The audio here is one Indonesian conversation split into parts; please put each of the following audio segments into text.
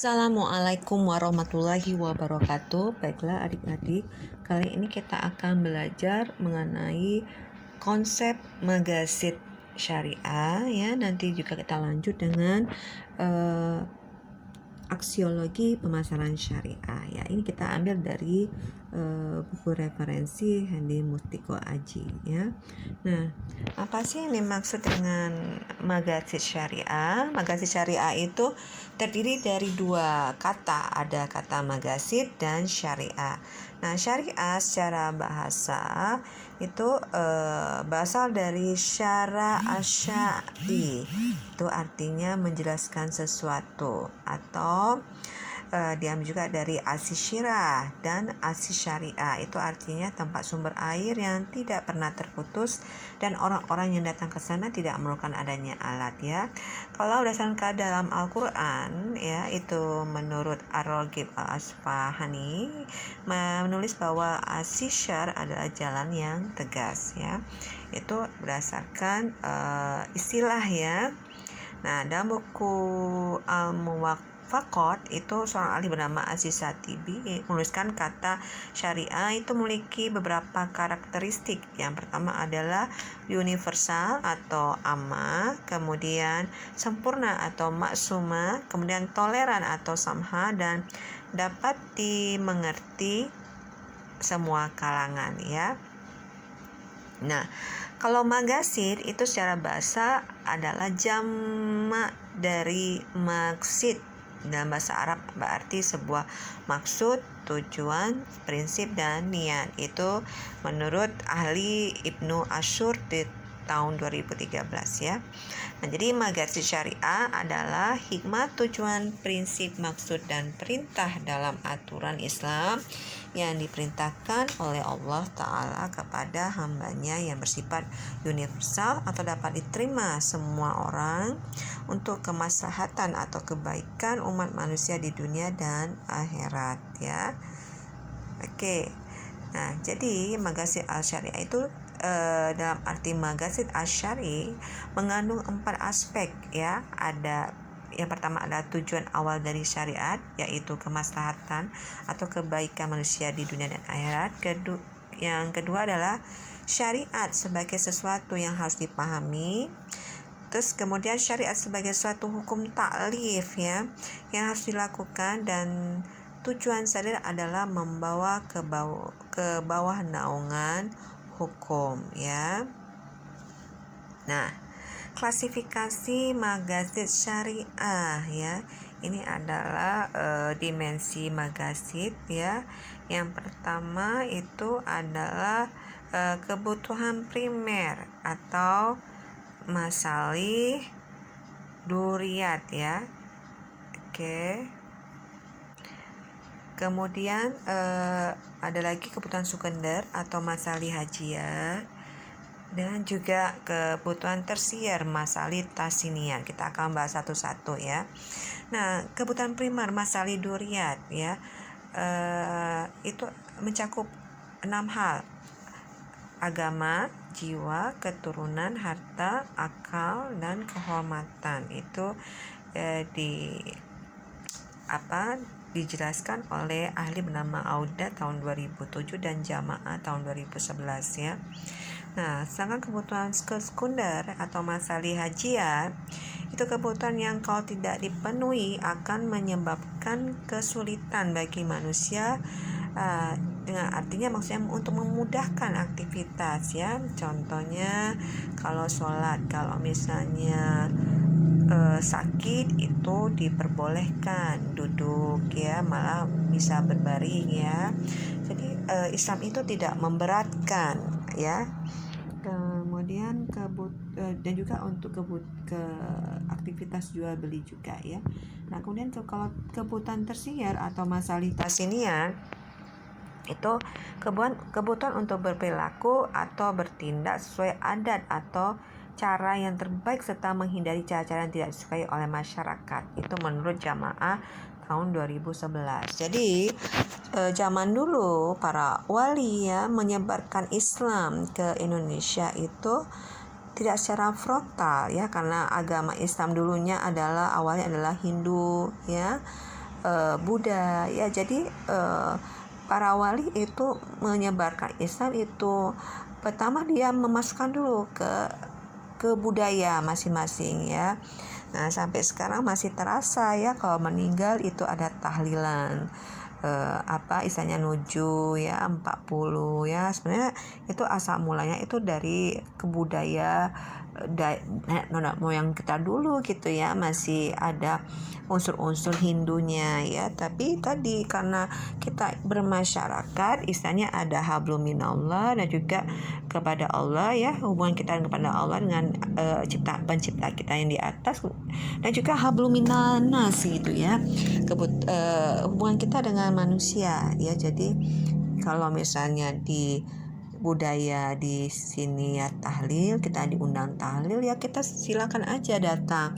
Assalamualaikum warahmatullahi wabarakatuh. Baiklah adik-adik, kali ini kita akan belajar mengenai konsep magasid syariah ya. Nanti juga kita lanjut dengan aksiologi pemasaran syariah ya. Ini kita ambil dari buku referensi Hendy Mustiko Aji ya. Nah, apa sih yang dimaksud dengan magasid syariah? Magasid syariah itu terdiri dari dua kata, ada kata magasid dan syariah. Nah, syariah secara bahasa itu berasal dari syara asyai, itu artinya menjelaskan sesuatu, atau diambil juga dari asisyirah dan asisyariah, itu artinya tempat sumber air yang tidak pernah terputus dan orang-orang yang datang ke sana tidak memerlukan adanya alat ya. Kalau berdasarkan dalam Al-Quran ya, itu menurut Ar-Raghib Al-Asfahani menulis bahwa asisyar adalah jalan yang tegas ya. Itu berdasarkan istilah ya. Nah, dalam buku Al-Muwafaqat itu seorang ahli bernama Aziz Satibi menuliskan kata syariah itu memiliki beberapa karakteristik. Yang pertama adalah universal atau amma, kemudian sempurna atau maksuma, kemudian toleran atau samha, dan dapat dimengerti semua kalangan ya. Nah, kalau magasid itu secara bahasa adalah jamak dari maksid. Dalam bahasa Arab berarti sebuah maksud, tujuan, prinsip, dan niat. Itu menurut ahli Ibnu Asyur di tahun 2013 ya. Nah, jadi magasid syariah adalah hikmah, tujuan, prinsip, maksud, dan perintah dalam aturan Islam yang diperintahkan oleh Allah Ta'ala kepada hambanya yang bersifat universal atau dapat diterima semua orang untuk kemaslahatan atau kebaikan umat manusia di dunia dan akhirat ya. Oke. Nah, jadi magasid al-syariah itu dalam arti magasid al-syari mengandung 4 aspek ya. Ada yang pertama adalah tujuan awal dari syariat, yaitu kemaslahatan atau kebaikan manusia di dunia dan akhirat. Yang kedua adalah syariat sebagai sesuatu yang harus dipahami. Terus kemudian syariat sebagai suatu hukum taklif ya, yang harus dilakukan, dan tujuan syariat adalah membawa ke bawah naungan hukum ya. Nah, klasifikasi magasid syariah ya. Ini adalah dimensi magasid ya. Yang pertama itu adalah kebutuhan primer atau masalih duriyat ya. Oke. Kemudian ada lagi kebutuhan sekunder atau masalih hajiyah, dan juga kebutuhan tersier masalih tasniah. Kita akan bahas satu-satu ya. Nah, kebutuhan primer masalih duriyat ya, itu mencakup 6 hal: agama, jiwa, keturunan, harta, akal, dan kehormatan. Itu dijelaskan oleh ahli bernama Auda tahun 2007 dan Jamaah tahun 2011 ya. Nah, sedangkan kebutuhan sekunder atau masalih hajiyah itu kebutuhan yang kalau tidak dipenuhi akan menyebabkan kesulitan bagi manusia, dengan artinya maksudnya untuk memudahkan aktivitas ya. Contohnya kalau sholat, kalau misalnya sakit itu diperbolehkan duduk ya, malah bisa berbaring ya. Jadi Islam itu tidak memberatkan ya. Kemudian dan juga untuk ke aktivitas jual beli juga ya. Nah, kemudian kalau kebutuhan tersier atau masalih tasniah itu kebutuhan untuk berperilaku atau bertindak sesuai adat atau cara yang terbaik serta menghindari cara-cara yang tidak disukai oleh masyarakat. Itu menurut Jamaah tahun 2011. Jadi zaman dulu para wali ya menyebarkan Islam ke Indonesia itu tidak secara frontal ya, karena agama Islam dulunya awalnya adalah Hindu ya. Buddha ya. Jadi para wali itu menyebarkan Islam itu pertama dia memasukkan dulu ke budaya masing-masing ya. Nah, sampai sekarang masih terasa ya kalau meninggal itu ada tahlilan, istilahnya nuju ya, 40 ya. Sebenarnya itu asal mulanya itu dari kebudaya nenek moyang kita dulu gitu ya, masih ada unsur-unsur Hindunya ya. Tapi tadi karena kita bermasyarakat, istilahnya ada hablum minallah dan juga kepada Allah ya, hubungan kita kepada Allah dengan pencipta kita yang di atas, dan juga hablum minannas gitu ya, hubungan kita dengan manusia ya. Jadi kalau misalnya di budaya di sini ya tahlil, kita diundang tahlil ya, kita silakan aja datang.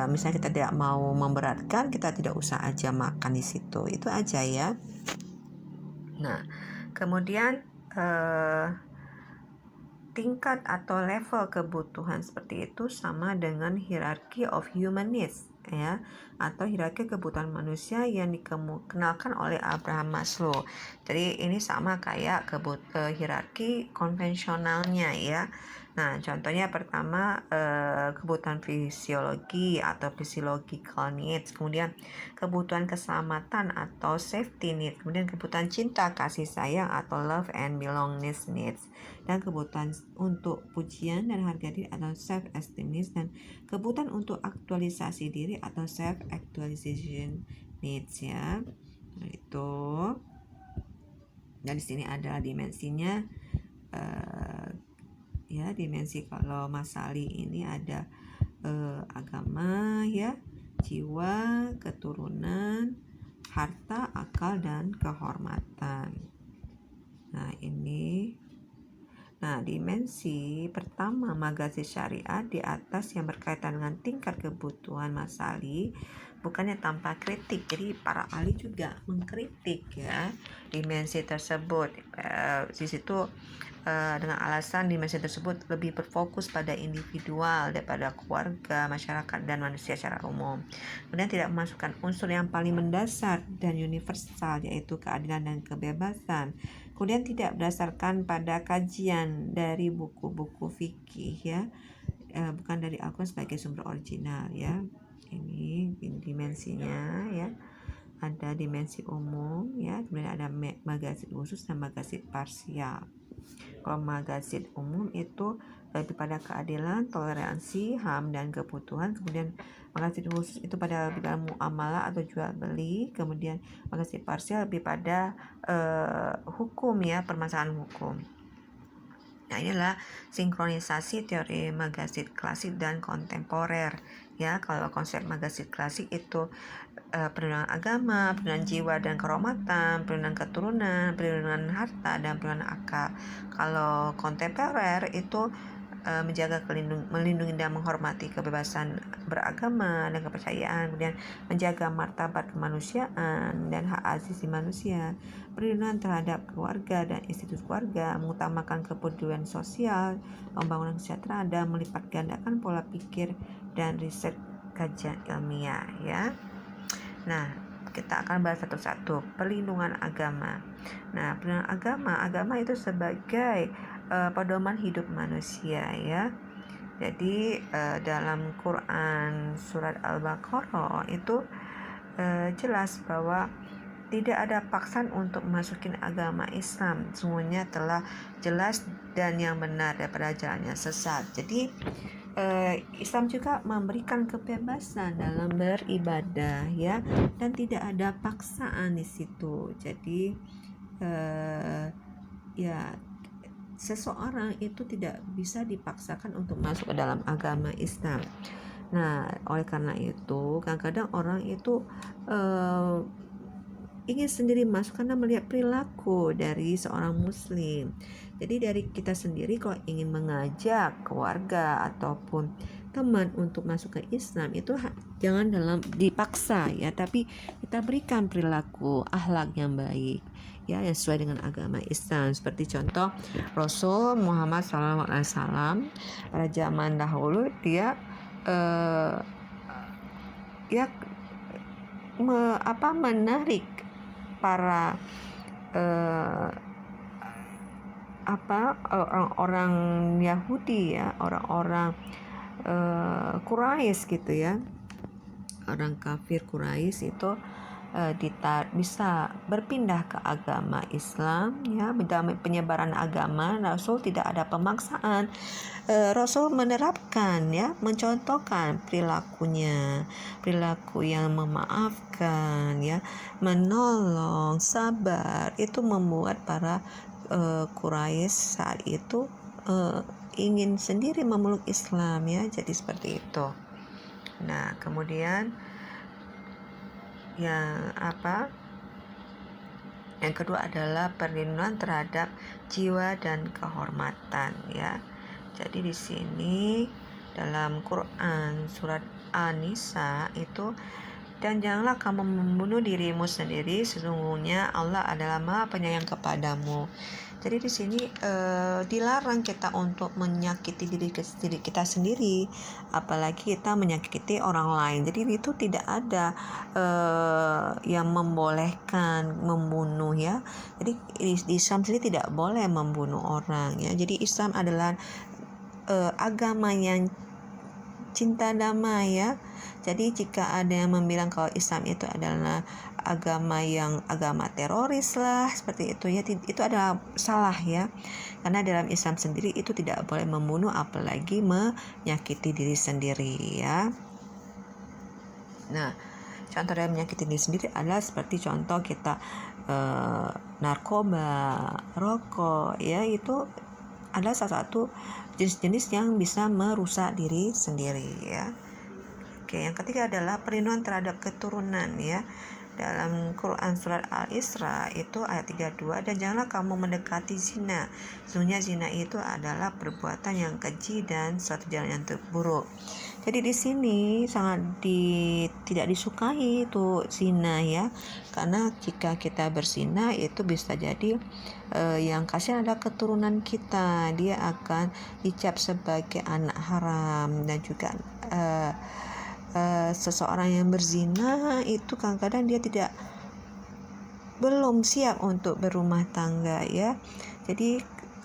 Misalnya kita tidak mau memberatkan, kita tidak usah aja makan di situ, itu aja ya. Nah, kemudian tingkat atau level kebutuhan seperti itu sama dengan hierarchy of human needs ya, atau hierarki kebutuhan manusia yang dikenalkan oleh Abraham Maslow. Jadi ini sama kayak hierarki konvensionalnya ya. Nah, contohnya pertama kebutuhan fisiologi atau physiological needs, kemudian kebutuhan keselamatan atau safety needs, kemudian kebutuhan cinta kasih sayang atau love and belongingness needs, dan kebutuhan untuk pujian dan harga diri atau self esteem needs, dan kebutuhan untuk aktualisasi diri atau self actualization needs ya. Nah, itu. Dan di sini ada dimensinya ya, dimensi kalau Masali ini ada agama ya, jiwa, keturunan, harta, akal, dan kehormatan. Nah, ini. Nah, dimensi pertama Magazin Syariat di atas yang berkaitan dengan tingkat kebutuhan Masali bukannya tanpa kritik. Jadi para ahli juga mengkritik ya dimensi tersebut. Di situ dengan alasan dimensi tersebut lebih berfokus pada individual daripada keluarga, masyarakat, dan manusia secara umum. Kemudian tidak memasukkan unsur yang paling mendasar dan universal, yaitu keadilan dan kebebasan. Kemudian tidak berdasarkan pada kajian dari buku-buku fikih ya, bukan dari Al-Quran sebagai sumber original ya. Ini dimensinya ya. Ada dimensi umum ya, kemudian ada magazin khusus dan magazin parsial. Kalau magazin umum itu lebih pada keadilan, toleransi, HAM, dan kebutuhan. Kemudian magazin khusus itu pada bidang muamalah atau jual beli. Kemudian magazin parsial lebih pada hukum ya, permasalahan hukum. Nah, inilah sinkronisasi teori magazin klasik dan kontemporer ya. Kalau konsep magazin klasik itu perlindungan agama, perlindungan jiwa dan kehormatan, perlindungan keturunan, perlindungan harta, dan perlindungan akal. Kalau kontemporer itu menjaga melindungi dan menghormati kebebasan beragama dan kepercayaan, kemudian menjaga martabat kemanusiaan dan hak asasi manusia, perlindungan terhadap keluarga dan institusi keluarga, mengutamakan kepedulian sosial, pembangunan kesejahteraan, dan melipat gandakan pola pikir dan riset kajian ilmiah ya. Nah, kita akan bahas satu-satu. Perlindungan agama. Nah, perlindungan agama itu sebagai pedoman hidup manusia ya. Jadi dalam Quran surat Al-Baqarah itu jelas bahwa tidak ada paksaan untuk memasuki agama Islam. Semuanya telah jelas dan yang benar daripada jalannya sesat. Jadi Islam juga memberikan kebebasan dalam beribadah ya, dan tidak ada paksaan di situ. Jadi ya, seseorang itu tidak bisa dipaksakan untuk masuk ke dalam agama Islam. Nah, oleh karena itu kadang-kadang orang itu ingin sendiri masuk karena melihat perilaku dari seorang muslim. Jadi dari kita sendiri kalau ingin mengajak keluarga ataupun teman untuk masuk ke Islam itu jangan dalam dipaksa ya, tapi kita berikan perilaku akhlak yang baik ya, yang sesuai dengan agama Islam. Seperti contoh Rasul Muhammad SAW pada zaman dahulu dia menarik para orang-orang Yahudi ya, orang-orang Quraisy gitu ya, orang kafir Quraisy itu bisa berpindah ke agama Islam ya. Dalam penyebaran agama Rasul tidak ada pemaksaan. Rasul menerapkan ya, mencontohkan perilaku yang memaafkan ya, menolong, sabar. Itu membuat para Quraisy saat itu ingin sendiri memeluk Islam ya. Jadi seperti itu. Nah, kemudian yang kedua adalah perlindungan terhadap jiwa dan kehormatan ya. Jadi di sini dalam Quran surat An-Nisa itu, dan janganlah kamu membunuh dirimu sendiri, sesungguhnya Allah adalah Maha Penyayang kepadamu. Jadi di sini dilarang kita untuk menyakiti diri kita sendiri, apalagi kita menyakiti orang lain. Jadi itu tidak ada yang membolehkan membunuh ya. Jadi di Islam sendiri tidak boleh membunuh orang ya. Jadi Islam adalah agama yang cinta damai ya. Jadi jika ada yang membilang kalau Islam itu adalah agama teroris lah seperti itu ya, itu adalah salah ya. Karena dalam Islam sendiri itu tidak boleh membunuh, apalagi menyakiti diri sendiri ya. Nah, contoh dari menyakiti diri sendiri adalah seperti contoh kita narkoba, rokok ya, itu adalah salah satu jenis-jenis yang bisa merusak diri sendiri ya. Oke, yang ketiga adalah perlindungan terhadap keturunan ya. Dalam Quran surat Al-Isra itu ayat 32, dan janganlah kamu mendekati zina. Sesungguhnya zina itu adalah perbuatan yang keji dan suatu jalan yang terburuk. Jadi di sini sangat tidak disukai itu zina ya. Karena jika kita berzina itu bisa jadi yang kasihan adalah keturunan kita. Dia akan dicap sebagai anak haram, dan juga seseorang yang berzina itu kadang-kadang dia belum siap untuk berumah tangga ya. Jadi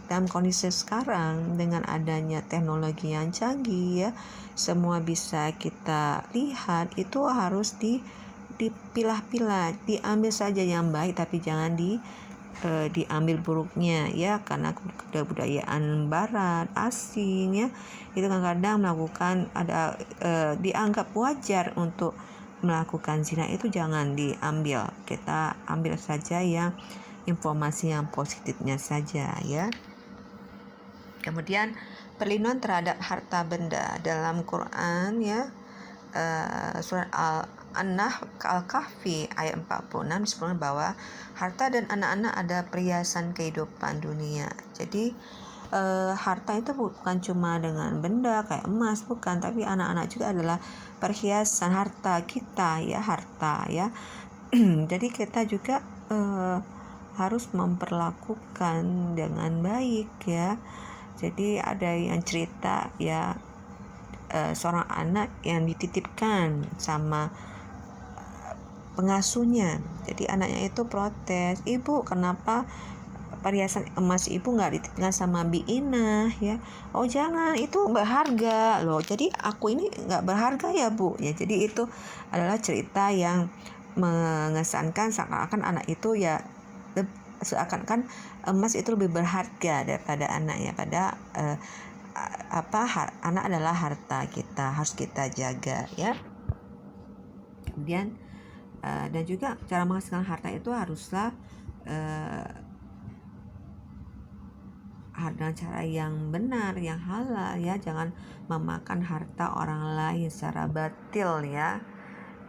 dalam kondisi sekarang dengan adanya teknologi yang canggih ya, semua bisa kita lihat, itu harus dipilah-pilah, diambil saja yang baik tapi jangan diambil buruknya ya. Karena kebudayaan barat asing ya, itu kadang-kadang melakukan dianggap wajar untuk melakukan zina, itu jangan diambil. Kita ambil saja yang informasi yang positifnya saja ya. Kemudian perlindungan terhadap harta benda dalam Quran ya, surat Al-Kahfi ayat 46 disebutkan bahwa harta dan anak-anak ada perhiasan kehidupan dunia. Jadi harta itu bukan cuma dengan benda kayak emas, bukan, tapi anak-anak juga adalah perhiasan harta kita ya, harta ya. Jadi kita juga harus memperlakukan dengan baik ya. Jadi ada yang cerita ya, seorang anak yang dititipkan sama pengasuhnya. Jadi anaknya itu protes, "Ibu, kenapa perhiasan emas ibu nggak dititipkan sama Bi Inah ya?" "Oh jangan, itu berharga loh. Jadi aku ini nggak berharga ya Bu." Ya, jadi itu adalah cerita yang mengesankan seakan-akan anak itu ya, seakan-akan emas itu lebih berharga daripada anaknya. Pada anak adalah harta kita, harus kita jaga ya. Kemudian dan juga cara menghasilkan harta itu haruslah dengan cara yang benar, yang halal ya. Jangan memakan harta orang lain secara batil ya.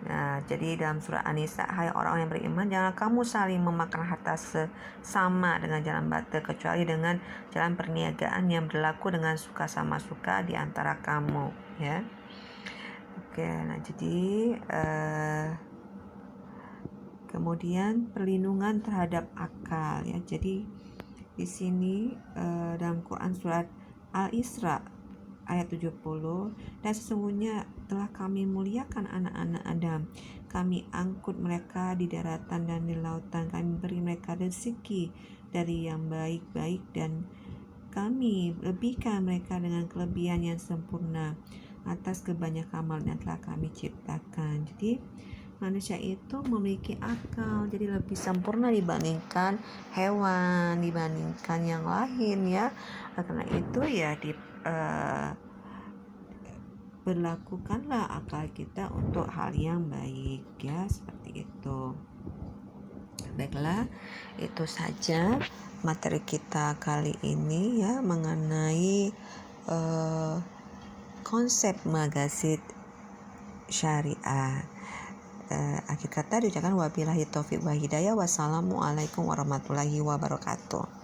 Nah, jadi dalam surah An-Nisa, hai orang yang beriman, jangan kamu saling memakan harta sesama dengan jalan batil, kecuali dengan jalan perniagaan yang berlaku dengan suka sama suka di antara kamu ya. Oke, nah jadi kemudian perlindungan terhadap akal ya. Jadi di sini dalam Quran surat Al-Isra ayat 70, dan sesungguhnya telah kami muliakan anak-anak Adam, kami angkut mereka di daratan dan di lautan, kami beri mereka rezeki dari yang baik-baik, dan kami lebihkan mereka dengan kelebihan yang sempurna atas kebanyakan amal yang telah kami ciptakan. Jadi manusia itu memiliki akal, jadi lebih sempurna dibandingkan hewan, dibandingkan yang lain ya. Karena itu ya berlakukanlah akal kita untuk hal yang baik ya, seperti itu. Baiklah, itu saja materi kita kali ini ya, mengenai konsep magasit syariah. Akhir kata diucapkan wabillahi taufiq wa hidayah. Wassalamualaikum warahmatullahi wabarakatuh.